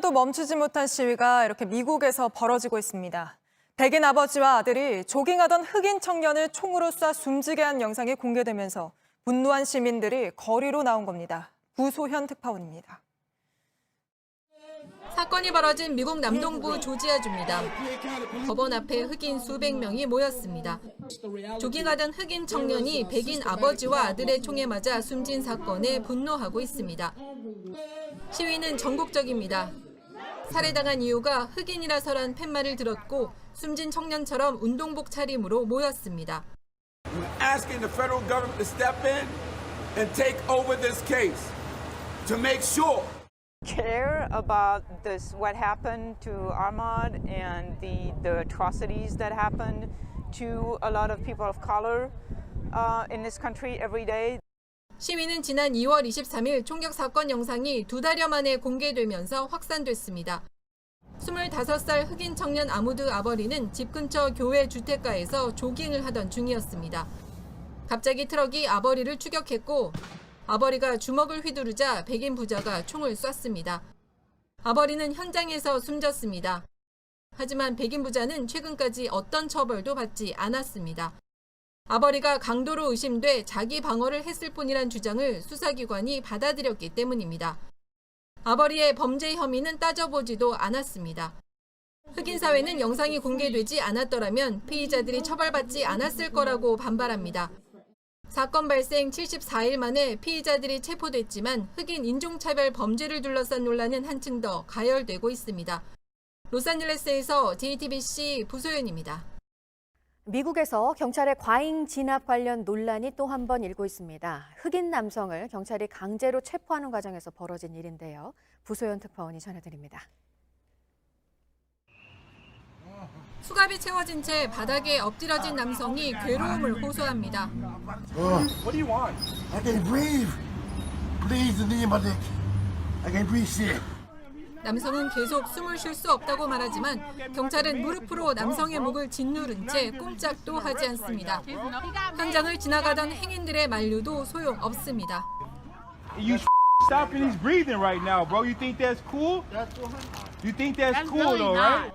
하나도 멈추지 못한 시위가 이렇게 미국에서 벌어지고 있습니다. 백인 아버지와 아들이 조깅하던 흑인 청년을 총으로 쏴 숨지게 한 영상이 공개되면서 분노한 시민들이 거리로 나온 겁니다. 부소현 특파원입니다. 사건이 벌어진 미국 남동부 조지아주입니다. 법원 앞에 흑인 수백 명이 모였습니다. 조깅하던 흑인 청년이 백인 아버지와 아들의 총에 맞아 숨진 사건에 분노하고 있습니다. 시위는 전국적입니다. 살해당한 이유가 흑인이라서란 팻말을 들었고 숨진 청년처럼 운동복 차림으로 모였습니다. Asking the federal government to step in and take over this case to make sure care about this, what happened to Ahmaud and the atrocities that happened to a lot of people of color in this country every day. 시위는 지난 2월 23일 총격 사건 영상이 2달여 만에 공개되면서 확산됐습니다. 25살 흑인 청년 아무드 아버리는 집 근처 교회 주택가에서 조깅을 하던 중이었습니다. 갑자기 트럭이 아버리를 추격했고 아버리가 주먹을 휘두르자 백인 부자가 총을 쐈습니다. 아버리는 현장에서 숨졌습니다. 하지만 백인 부자는 최근까지 어떤 처벌도 받지 않았습니다. 아버리가 강도로 의심돼 자기 방어를 했을 뿐이란 주장을 수사기관이 받아들였기 때문입니다. 아버리의 범죄 혐의는 따져보지도 않았습니다. 흑인 사회는 영상이 공개되지 않았더라면 피의자들이 처벌받지 않았을 거라고 반발합니다. 사건 발생 74일 만에 피의자들이 체포됐지만 흑인 인종차별 범죄를 둘러싼 논란은 한층 더 가열되고 있습니다. 로스앤젤레스에서 JTBC 부소연입니다. 미국에서 경찰의 과잉 진압 관련 논란이 또 한 번 일고 있습니다. 흑인 남성을 경찰이 강제로 체포하는 과정에서 벌어진 일인데요. 부소연 특파원이 전해드립니다. 수갑이 채워진 채 바닥에 엎드려진 남성이 괴로움을 호소합니다. what do you want? I can't breathe. Please, the name of it. I can't breathe shit. 남성은 계속 숨을 쉴 수 없다고 말하지만 경찰은 무릎으로 남성의 목을 짓누른 채 꼼짝도 하지 않습니다. 현장을 지나가던 행인들의 만류도 소용없습니다. You stopping his breathing right now, bro. You think that's cool? You think that's cool, though, right?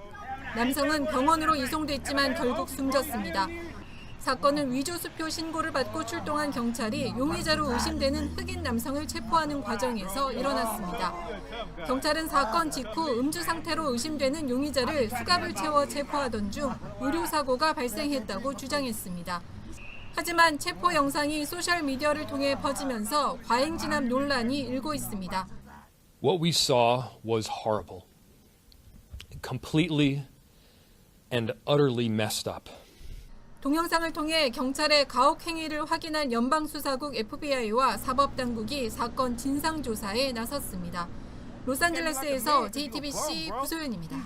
남성은 병원으로 이송됐지만 결국 숨졌습니다. 사건은 위조수표 신고를 받고 출동한 경찰이 용의자로 의심되는 흑인 남성을 체포하는 과정에서 일어났습니다. 경찰은 사건 직후 음주 상태로 의심되는 용의자를 수갑을 채워 체포하던 중 의료사고가 발생했다고 주장했습니다. 하지만 체포 영상이 소셜미디어를 통해 퍼지면서 과잉 진압 논란이 일고 있습니다. What we saw was horrible. Completely and utterly messed up. 동영상을 통해 경찰의 가혹 행위를 확인한 연방수사국 FBI와 사법당국이 사건 진상조사에 나섰습니다. 로스앤젤레스에서 JTBC 부소연입니다.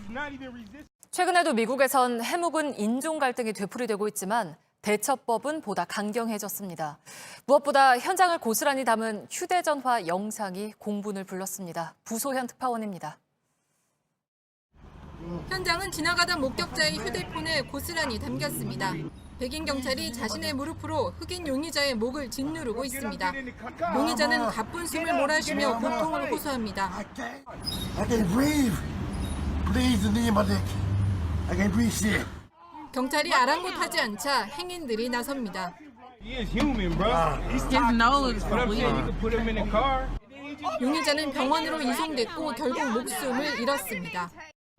최근에도 미국에선 해묵은 인종 갈등이 되풀이되고 있지만 대처법은 보다 강경해졌습니다. 무엇보다 현장을 고스란히 담은 휴대전화 영상이 공분을 불렀습니다. 부소현 특파원입니다. 현장은 지나가던 목격자의 휴대폰에 고스란히 담겼습니다. 백인 경찰이 자신의 무릎으로 흑인 용의자의 목을 짓누르고 있습니다. 용의자는 가쁜 숨을 몰아쉬며 고통을 호소합니다. I can't breathe. Please, the name of it. I can't breathe shit. 경찰이 아랑곳하지 않자 행인들이 나섭니다. He is human, bro. His nose is bleeding. You can put him in a car. 용의자는 병원으로 이송됐고 결국 목숨을 잃었습니다.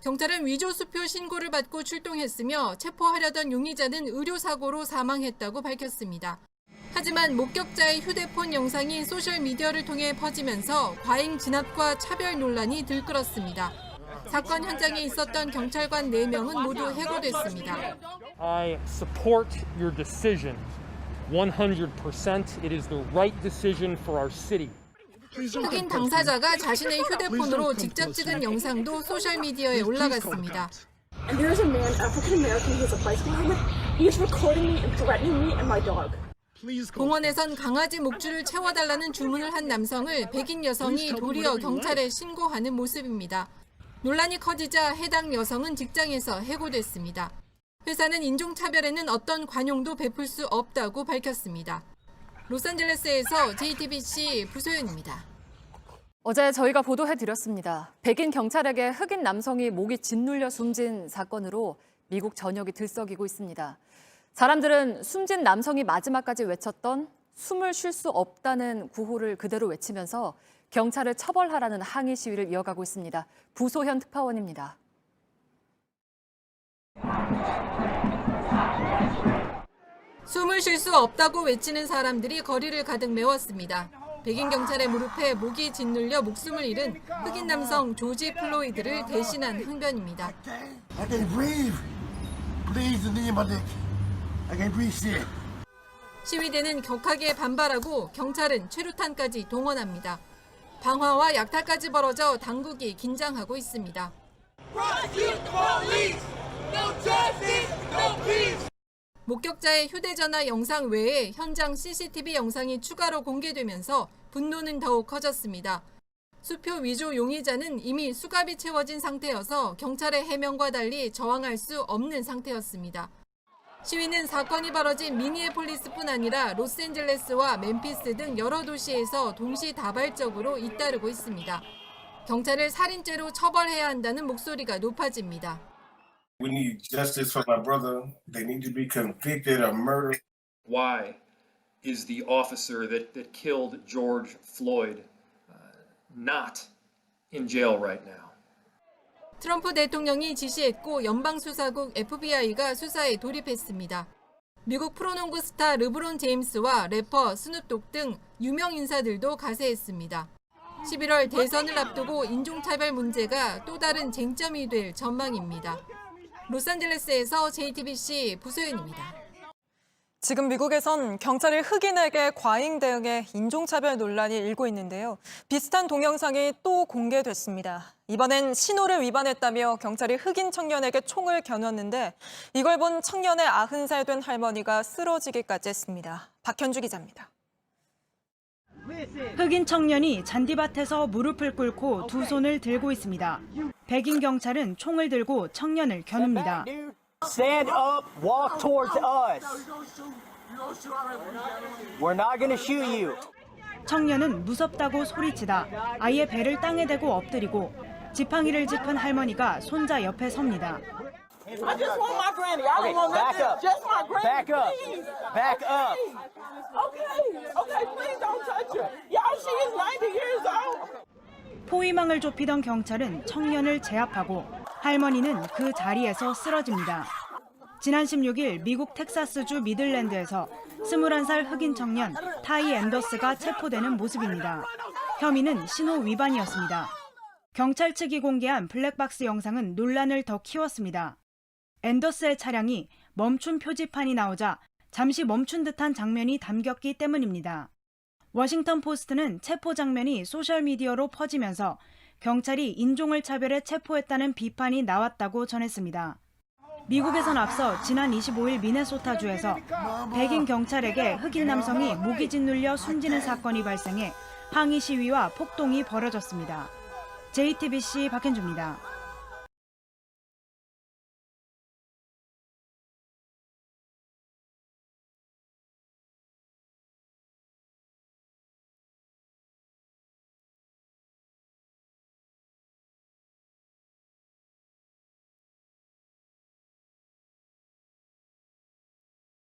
경찰은 위조수표 신고를 받고 출동했으며 체포하려던 용의자는 의료사고로 사망했다고 밝혔습니다. 하지만 목격자의 휴대폰 영상이 소셜미디어를 통해 퍼지면서 과잉 진압과 차별 논란이 들끓었습니다. 사건 현장에 있었던 경찰관 4명은 모두 해고됐습니다. I support your decision. 100%. It is the right decision for our city. 흑인 당사자가 자신의 휴대폰으로 직접 찍은 영상도 소셜미디어에 올라갔습니다. There is a man, African American, who has a bicycle helmet. He is recording me and threatening me and my dog. 공원에선 강아지 목줄을 채워달라는 주문을 한 남성을 백인 여성이 도리어 경찰에 신고하는 모습입니다. 논란이 커지자 해당 여성은 직장에서 해고됐습니다. 회사는 인종차별에는 어떤 관용도 베풀 수 없다고 밝혔습니다. 로스앤젤레스에서 JTBC 부소연입니다. 어제 저희가 보도해드렸습니다. 백인 경찰에게 흑인 남성이 목이 짓눌려 숨진 사건으로 미국 전역이 들썩이고 있습니다. 사람들은 숨진 남성이 마지막까지 외쳤던 숨을 쉴 수 없다는 구호를 그대로 외치면서 경찰을 처벌하라는 항의 시위를 이어가고 있습니다. 부소현 특파원입니다. 숨을 쉴 수 없다고 외치는 사람들이 거리를 가득 메웠습니다. 백인 경찰의 무릎에 목이 짓눌려 목숨을 잃은 흑인 남성 조지 플로이드를 대신한 항변입니다. I can't breathe. Please, the knee in my neck. I can't breathe shit. 시위대는 격하게 반발하고 경찰은 최루탄까지 동원합니다. 방화와 약탈까지 벌어져 당국이 긴장하고 있습니다. 목격자의 휴대전화 영상 외에 현장 CCTV 영상이 추가로 공개되면서 분노는 더욱 커졌습니다. 수표 위조 용의자는 이미 수갑이 채워진 상태여서 경찰의 해명과 달리 저항할 수 없는 상태였습니다. 시위는 사건이 벌어진 미니애폴리스뿐 아니라 로스앤젤레스와 멤피스 등 여러 도시에서 동시다발적으로 잇따르고 있습니다. 경찰을 살인죄로 처벌해야 한다는 목소리가 높아집니다. We need justice for my brother. They need to be convicted of murder. Why is the officer that killed George Floyd not in jail right now? 트럼프 대통령이 지시했고 연방수사국 FBI가 수사에 돌입했습니다. 미국 프로농구 스타 르브론 제임스와 래퍼 스눕독 등 유명 인사들도 가세했습니다. 11월 대선을 앞두고 인종차별 문제가 또 다른 쟁점이 될 전망입니다. 로스앤젤레스에서 JTBC 부소연입니다. 지금 미국에선 경찰이 흑인에게 과잉 대응해 인종차별 논란이 일고 있는데요. 비슷한 동영상이 또 공개됐습니다. 이번엔 신호를 위반했다며 경찰이 흑인 청년에게 총을 겨눴는데 이걸 본 청년의 90살 된 할머니가 쓰러지기까지 했습니다. 박현주 기자입니다. 흑인 청년이 잔디밭에서 무릎을 꿇고 두 손을 들고 있습니다. 백인 경찰은 총을 들고 청년을 겨눕니다. Stand up, walk towards us. We're not going to shoot you. 청년은 무섭다고 소리치다 아예 배를 땅에 대고 엎드리고 지팡이를 짚은 할머니가 손자 옆에 섭니다. I just want my granny. I don't want nothing. Just my granny. Back up. Back up. Okay, please don't touch her. Y'all, she is 90 years old. 포위망을 좁히던 경찰은 청년을 제압하고 할머니는 그 자리에서 쓰러집니다. 지난 16일 미국 텍사스주 미들랜드에서 21살 흑인 청년 타이 앤더스가 체포되는 모습입니다. 혐의는 신호 위반이었습니다. 경찰 측이 공개한 블랙박스 영상은 논란을 더 키웠습니다. 앤더스의 차량이 멈춘 표지판이 나오자 잠시 멈춘 듯한 장면이 담겼기 때문입니다. 워싱턴 포스트는 체포 장면이 소셜미디어로 퍼지면서 경찰이 인종을 차별해 체포했다는 비판이 나왔다고 전했습니다. 미국에선 앞서 지난 25일 미네소타주에서 백인 경찰에게 흑인 남성이 목이 짓눌려 숨지는 사건이 발생해 항의 시위와 폭동이 벌어졌습니다. JTBC 박현주입니다.